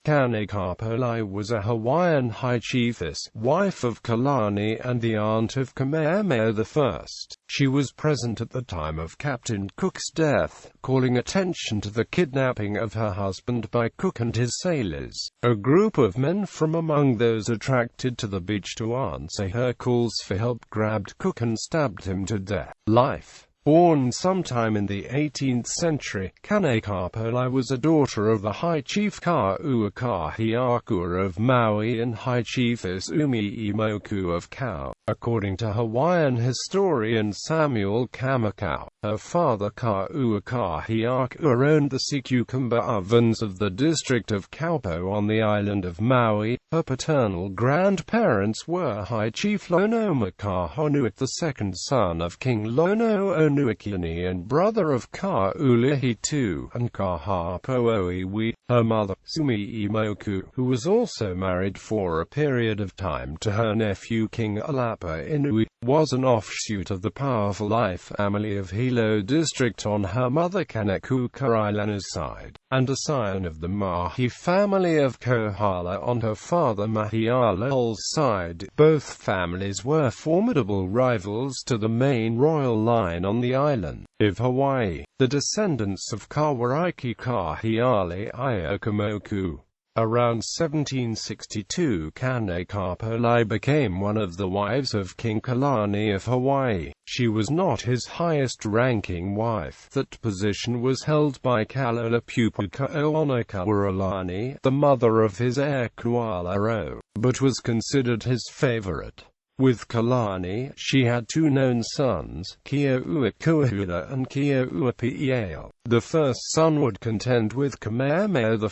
Kānekapōlei was a Hawaiian High Chiefess, wife of Kalani and the aunt of Kamehameha I. She was present at the time of Captain Cook's death, calling attention to the kidnapping of her husband by Cook and his sailors. A group of men from among those attracted to the beach to answer her calls for help grabbed Cook and stabbed him to death. Life. Born sometime in the 18th century, Kānekapōlei was a daughter of the High Chief Kāuakahiakua of Maui and High Chiefess Umiimoku of Kau. According to Hawaiian historian Samuel Kamakaua, her father Kāuakahiakua owned the sea cucumber ovens of the district of Kaupo on the island of Maui. Her paternal grandparents were High Chief Lono Makahonuit, the second son of King Lono Onuikini and brother of Kaulihi II, and Kahapooiwi. Her mother, Sumiimoku, who was also married for a period of time to her nephew King Alapa Inui, was an offshoot of the powerful Lai family of Hilo district on her mother Kānekapōlei's side, and a scion of the Mahi family of Kohala on her father Mahialel's side. Both families were formidable rivals to the main royal line on the island of Hawaii, the descendants of Kawariki Kahiale Iakomoku. Around 1762, Kānekapōlei became one of the wives of King Kalani of Hawaii. She was not his highest-ranking wife. That position was held by Kalaniʻōpuʻu Kaʻoonakawaralani, the mother of his heir Kualaro, but was considered his favorite. With Kalani, she had two known sons, Keauʻukuahula and Keauʻuʻapiʻiʻaile. The first son would contend with Kamehameha I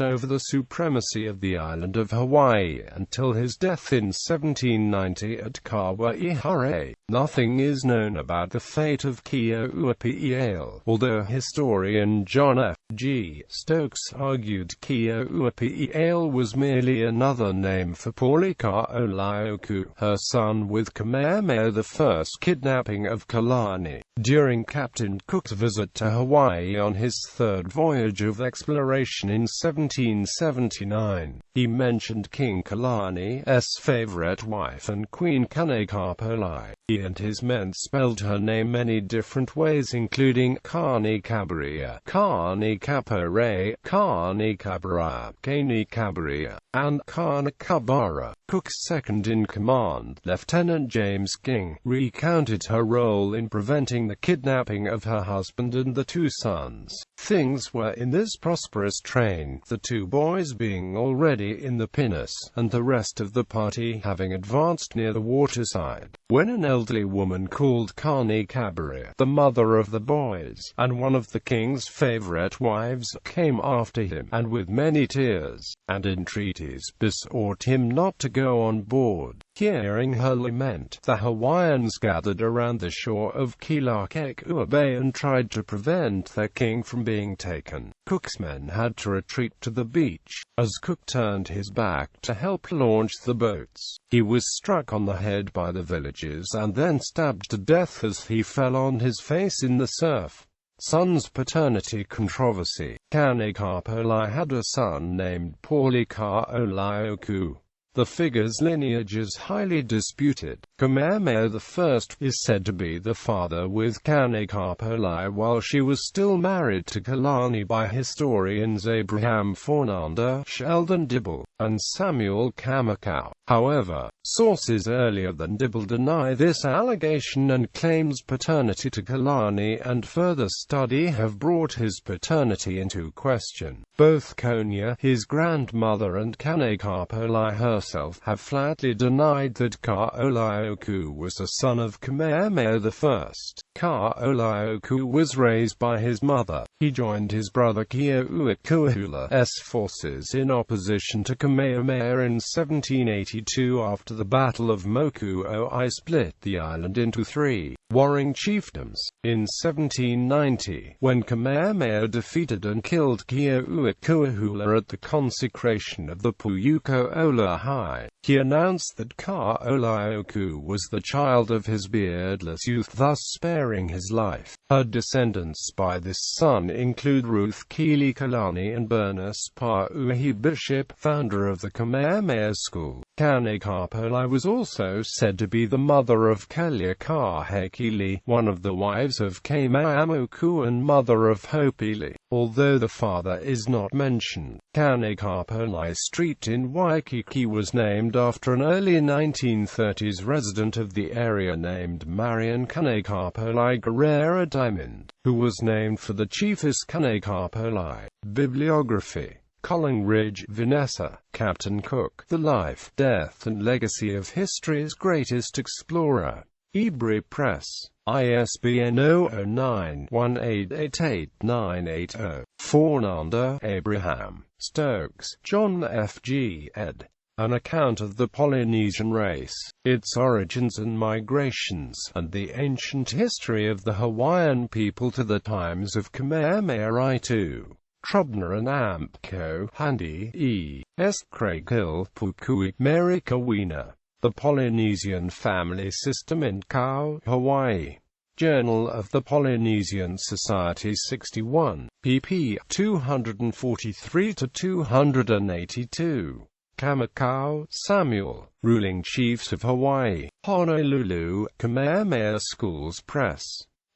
over the supremacy of the island of Hawaii until his death in 1790 at Kawaihare. Nothing is known about the fate of Keauʻuʻapiʻiʻaile, although historian John F. G. Stokes argued Keauʻuʻapiʻiʻaile was merely another name for Kalaniʻōpuʻu, her son with Kamehameha I's kidnapping of Kalani. During Captain Cook's visit to Hawaii on his third voyage of exploration in 1779, he mentioned King Kalani's favorite wife and Queen Kānekapōlei. He and his men spelled her name many different ways, including Kānekaparia, Kānekapōlei, Kānekapara, Kānekaparia, and Kānekabara. Cook's second-in-command, Lieutenant James King, recounted her role in preventing the kidnapping of her husband and the two sons. Things were in this prosperous train, the two boys being already in the pinnace, and the rest of the party having advanced near the waterside, when an elderly woman called Kānekaparia, the mother of the boys, and one of the king's favorite wives, came after him, and with many tears and entreaties besought him not to go on board. Hearing her lament, the Hawaiians gathered around the shore of Kealakekua Bay and tried to prevent their king from being taken. Cook's men had to retreat to the beach. As Cook turned his back to help launch the boats, he was struck on the head by the villagers and then stabbed to death as he fell on his face in the surf. Son's paternity controversy. Kānekapōlei had a son named Kaʻoolioku. The figure's lineage is highly disputed. Kamehameha I is said to be the father with Kānekapōlei while she was still married to Kalani by historians Abraham Fornander, Sheldon Dibble, and Samuel Kamakaua. However, sources earlier than Dibble deny this allegation and claims paternity to Kalani, and further study have brought his paternity into question. Both Konya, his grandmother, and Kānekapōlei herself have flatly denied that Kaʻoolioku was a son of Kamehameha I. Kaʻoolioku was raised by his mother. He joined his brother Keauʻukuahula's forces in opposition to Kamehameha in 1782 after the Battle of Mokuʻoʻi split the island into three. warring chiefdoms. In 1790, when Kamehameha defeated and killed Keoʻuakuahula at the consecration of the Puukoʻola High, he announced that Kalaniʻōpuʻu was the child of his beardless youth, thus sparing his life. Her descendants by this son include Ruth Keeley Kalani and Bernice Pauahi, bishop, founder of the Kamehameha school. Kānekapōlei was also said to be the mother of Kalaniʻōpuʻu, one of the wives of Kamehameha and mother of Hopili. Although the father is not mentioned, Kānekapōlei Street in Waikiki was named after an early 1930s resident of the area named Marion Kānekapōlei Guerrera Diamond, who was named for the chiefess Kānekapōlei. Bibliography: Collingridge, Vanessa, Captain Cook, The Life, Death and Legacy of History's Greatest Explorer. Ebury Press. ISBN 009-1888-980. Fornander, Abraham. Stokes, John F. G. ed. An Account of the Polynesian Race, Its Origins and Migrations, and the Ancient History of the Hawaiian People to the Times of Kamehameha I.She. Trubner and Ampco, Handy, E. S. Craig Hill, Pukui, Mary Kawina. The Polynesian Family System in Kau, Hawaii. Journal of the Polynesian Society 61, pp. 243-282. Kamakaua, Samuel, Ruling Chiefs of Hawaii, Honolulu, Kamehameha Schools Press.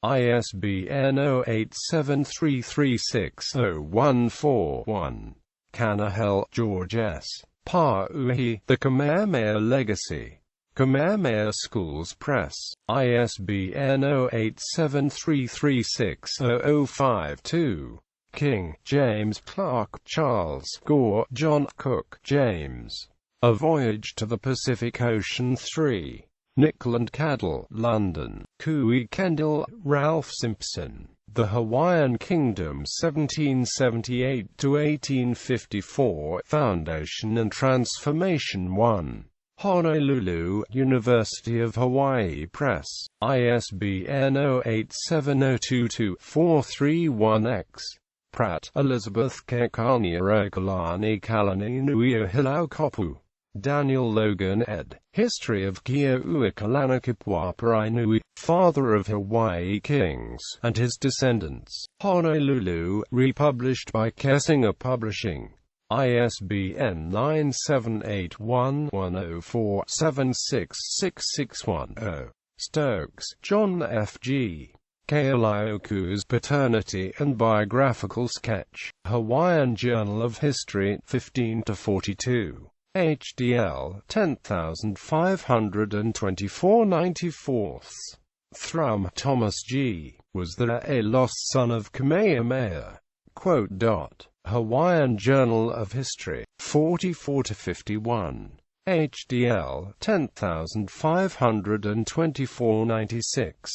ISBN 0873360141. Kanahel, George S. Pauahi, The Kamehameha Legacy. Kamehameha Schools Press. ISBN 0873360052. King, James Clark, Charles Gore, John Cook, James. A Voyage to the Pacific Ocean 3. Nickel and Cadell, London. Cooey Kendall, Ralph Simpson. The Hawaiian Kingdom 1778–1854, Foundation and Transformation 1. Honolulu, University of Hawaii Press. ISBN 087022-431-X. Pratt, Elizabeth Kekania Kalaniʻōpuʻu. Daniel Logan ed. History of Keoʻuakalaniʻōpuʻu, father of Hawaii kings, and his descendants. Honolulu, republished by Kessinger Publishing. ISBN 978-1104-76661-0. Stokes, John F. G. Kalaniʻōpuʻu's Paternity and Biographical Sketch. Hawaiian Journal of History, 15–42. HDL 10524/94. Thrum, Thomas G. Was there a lost son of Kamehameha? Hawaiian Journal of History, 44–51. HDL 10524/96.